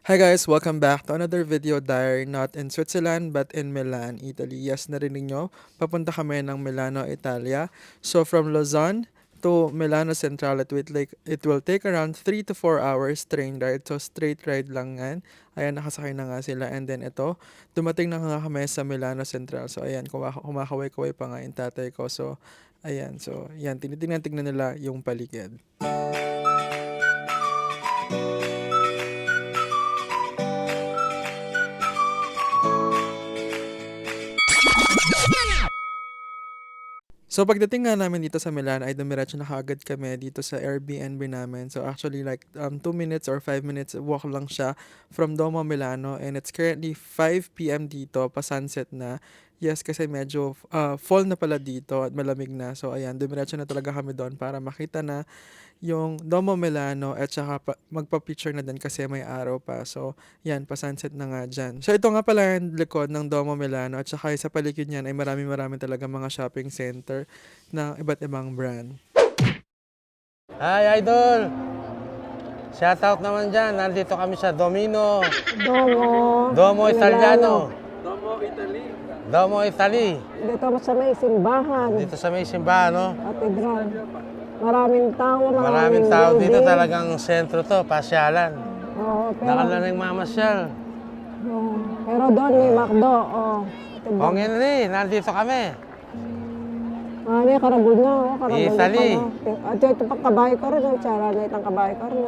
Hi guys, welcome back to another video diary, not in Switzerland but in Milan, Italy. Yes, narinig nyo, papunta kami ng Milano, Italia. So from Lausanne to Milano Central, it will take around 3 to 4 hours train ride. So straight ride lang yan. Ayan, nakasakay na nga sila. And then ito, dumating na nga kami sa Milano Central. So ayan, kumakaway-kaway pa nga yung tatay ko. So ayan, so yan, tinitingnan nila yung paligid. So pagdating nga namin dito sa Milan ay dumiretso na kaagad kami dito sa Airbnb namin. So actually like 2 minutes or 5 minutes walk lang siya from Domo Milano, and it's currently 5 p.m. dito, pa sunset na. Yes, kasi medyo fall na pala dito at malamig na. So ayan, dumiretso na talaga kami doon para makita na yung Domo Milano at saka magpa-picture na din kasi may araw pa. So, yan, pa-sunset na nga dyan. So, ito nga pala yung likod ng Domo Milano at saka sa paligid niyan ay marami-marami talaga mga shopping center ng iba't ibang brand. Hi, Idol! Shoutout naman dyan. Nandito kami sa Domino. Domo Italiano. Domo Italy. Domo Italy. Dito sa may simbahan, Dito sa may simbahan, no? katedral. Maraming tao, Maraming tao dito. building. Talagang sentro to, pasyalan. Oo, pero, Nakalaring mamasyal. oo, pero doon may McDo. Oh, katedral. Kong Henry, nandito kami. Ano yung karabul na, karabul Italy. na pala. At ito pang kabayo ko rin, tsara na itang kabayo ko rin.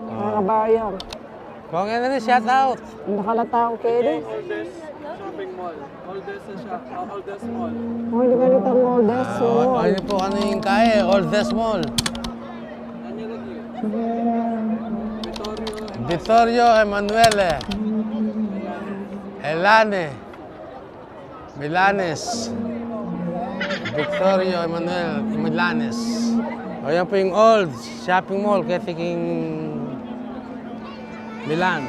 Mga kabayo. Kong Henry, shoutout. Nakalataong kere. Oldest shopping mall. Oldest mall. Oh, hindi ka nitang oldest. Oh. Ano po ano yung kaya? Oldest Mall. Vittorio Emanuele. Elane. Milanes. Vittorio Emanuele Milanes. O yan po yung old shopping mall kaya tingin Milan.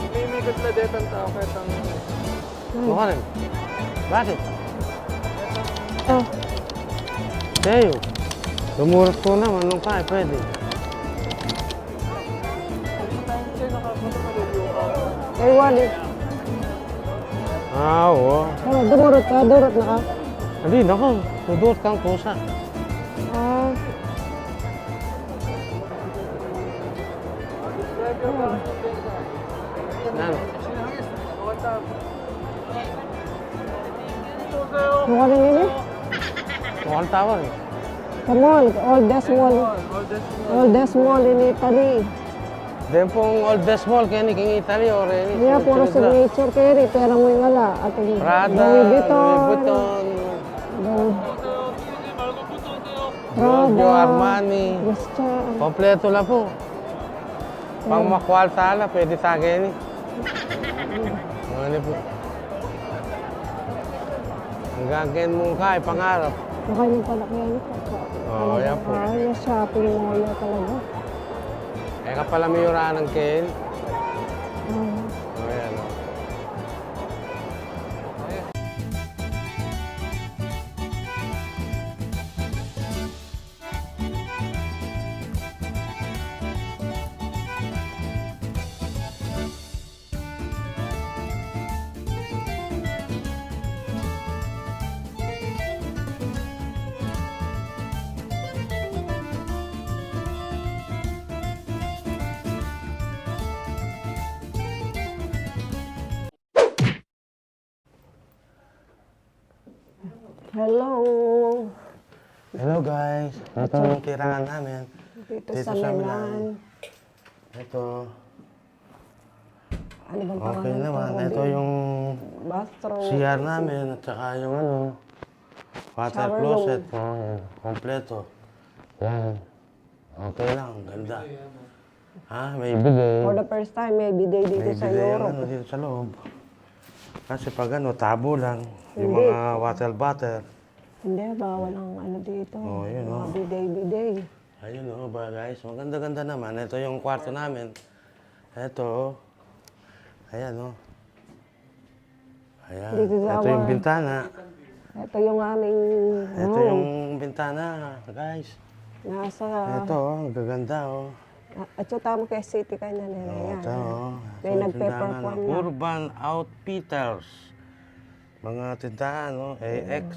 Mimikot na dito ang tao kahit ang... Bukanin. Bakit? Oh, Sa'yo. Lumurot ko naman nung kaya pwede. ay wali. Oo. Oh, dumurot na ka. Hindi, nako. Tudot kang pusa. Ah, Ano? mukha na nini? Mukhang tawag eh. Sa mall, oldest mall. Oldest mall in Italy. Then pong oldest mall kaya ni King Italy or any. Kaya puro signature kere, pera mo yung ala. At yung Prada, Louis Vuitton. Louis Vuitton, Giorgio Prada. Armani. Gusto. Kompleto lang po. Pang makwal tala, pwede tagay ni. Ano po? Ang gagawin mong kaya, pangarap. Mukha niyo pala kaya niyo. Oo, yan po. Yung shopping mall na talaga. Eh ka pala may yuraan ng Ken. Ah. O yan o. Hello. Hello guys. Ito yung tirahan namin. Dito, Dito sa sa Milan. Ito. Ano bang Okay pangalan naman. to, Ito Robin? yung Bathroom. CR namin at saka yung water Shower closet. Kompleto. Yan. Okay lang. Ganda. Ha? May bidet. For the first time, may bidet dito May sa bidet yung Europe. dito sa loob. Kasi pag tabo lang. Yung Hindi. mga water bottle. Hindi, bawal ang ano dito. Oh, yun, Mga oh. bidet. Ayun ba guys, maganda-ganda naman. Ito yung kwarto namin. Ito. Ayan Ayan. Dito sa Ito yung awan. bintana. Ito yung aming Ito room. yung bintana, guys. Nasa... Ito, ang gaganda At yung tama kay City ka na nila yan. Ito May Ito yung nagpe-perform tindahan, na. Urban Outfitters. Mga tindahan, AX,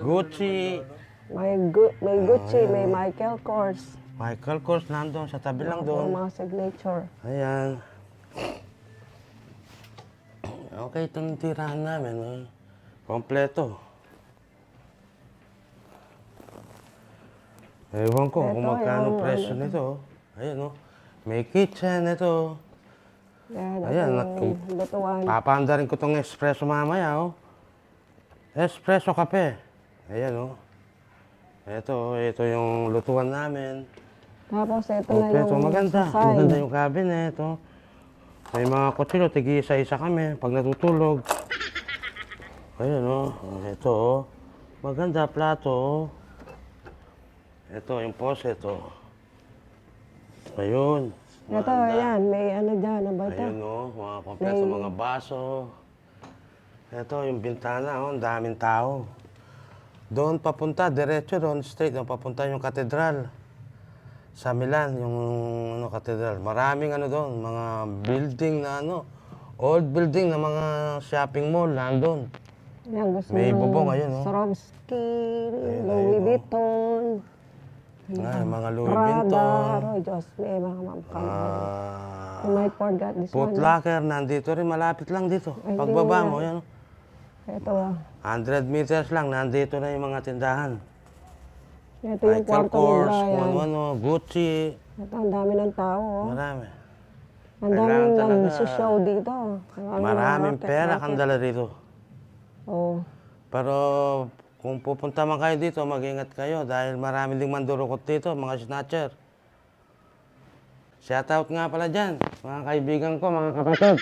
Gucci. May Gucci, may Michael Kors. Michael Kors nandun, sa tabi lang Yung doon. mga signature. Ayan. Okay, itong tirahan namin. Kompleto. Ewan ko kung Ito, magkano yung presyo ano. nito. Ayan May kitchen ito. Yan, Ayan, yung lutuan. Papaandarin ko itong espresso mamaya. Espresso kape. Ayan Ito yung lutuan namin. Tapos ito na Kompleto, yung maganda. side. Maganda yung cabinet. May mga kutsilo, tigi isa-isa kami pag natutulog. Ayan Ito Maganda, plato Ito, yung poset Ayun. Ito, ayan, may ano dyan, ano ba ito? Ayun mga kompleto, mga baso. Ito, yung bintana, ang daming tao. Doon papunta, diretso doon, straight, papunta yung katedral. Sa Milan, yung katedral. Maraming doon, mga building na old building na mga shopping mall, nandun. Ayan, gusto May ng bubong, ayun, Swarovski, Ayun, Louis ayun, Vuitton, Mga Louis Prada, Vuitton. Roy Diyos, may mga mamkang. Ah, You might forget this Foot one. Locker, nandito rin, malapit lang dito. Ay, Pagbaba hindi mo, mo yan. Ito, 100 meters lang, nandito na yung mga tindahan. ito yung Michael kwarto ni Kors, Brian. kung Gucci, Ito, ang dami ng tao. marami. Ang Kailangan daming talaga. nag-show dito. Maraming pera kandala dito. Oo. Pero kung pupunta man kayo dito, mag-ingat kayo dahil marami ding mandurukot dito, mga snatcher. Shoutout nga pala dyan, mga kaibigan ko, mga kapatid.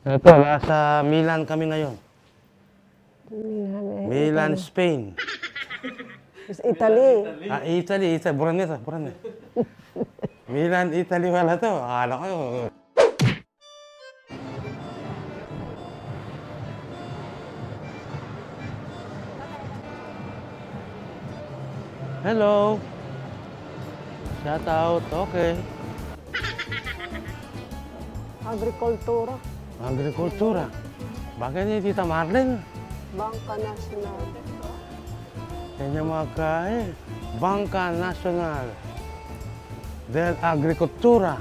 Ito, nasa Milan kami ngayon. Milan, Spain. Italy. Italy, buran nito. Milan, Italy wala to. Akala ko. Hello. Shout out. Okay. Agrikultura. Agrikultura. Bakit ni Tita Marlene? Bangka National. Yan yung mga Bangka Nacional del Agricultura.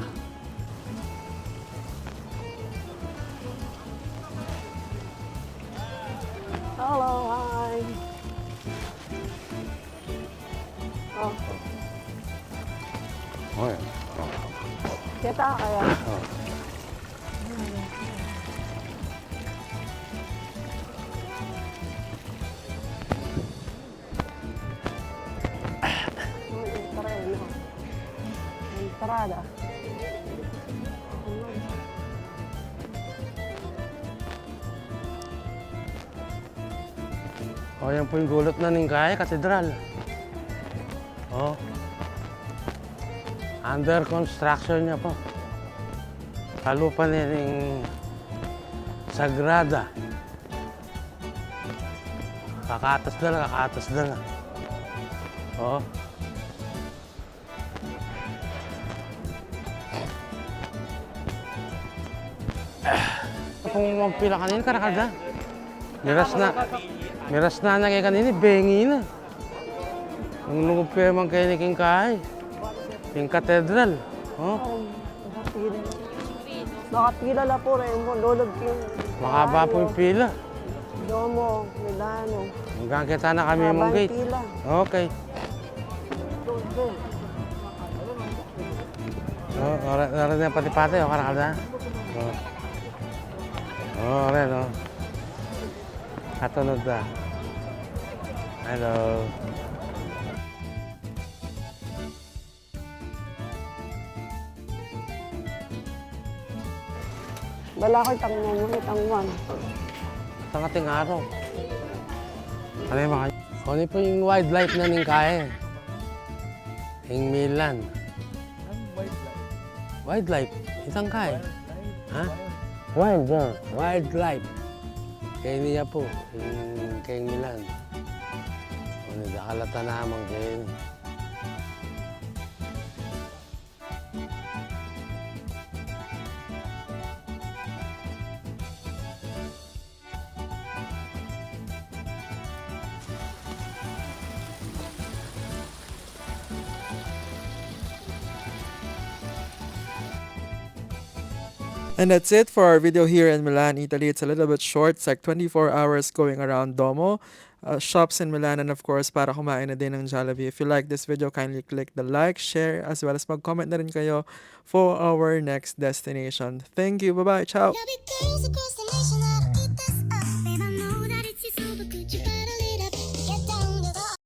Hello, hi. Oh, Oh, kita kaya. Entrada. yan po yung gulot na Ningkaya Katedral. Under construction niya po. Kalupa niling Sagrada. Kakatas na. Kung magpila kanina, karakalda. Miras na kay kanina, bengi na. Ang lungkop kayo man kayo ni Kingkay. Yung katedral. Nakapila na po rin mo. Lulog yung... Makaba po yung pila. Domo. May Dano. Hanggang kita na kami Haba mong yung gate. pila. Okay. Oras na pati-pati, o karakal na. Oras, no. Katunod na. Hello. Bala ko itang mo, itang one. Sa ating araw. Ano yung mga... Ano po yung wildlife na ning kaya? Yung Milan. Wildlife? Isang kaya? Ha? Wild, ha? Wildlife. Kaya niya po. Yung kay Milan. Ano, nakalata naman kayo. And that's it for our video here in Milan, Italy. It's a little bit short. It's like 24 hours going around Domo, shops in Milan, and of course, para kumain na din ng Jollibee. If you like this video, kindly click the like, share, as well as mag-comment na rin kayo for our next destination. Thank you. Bye-bye. Ciao. There'll be girls across the nation that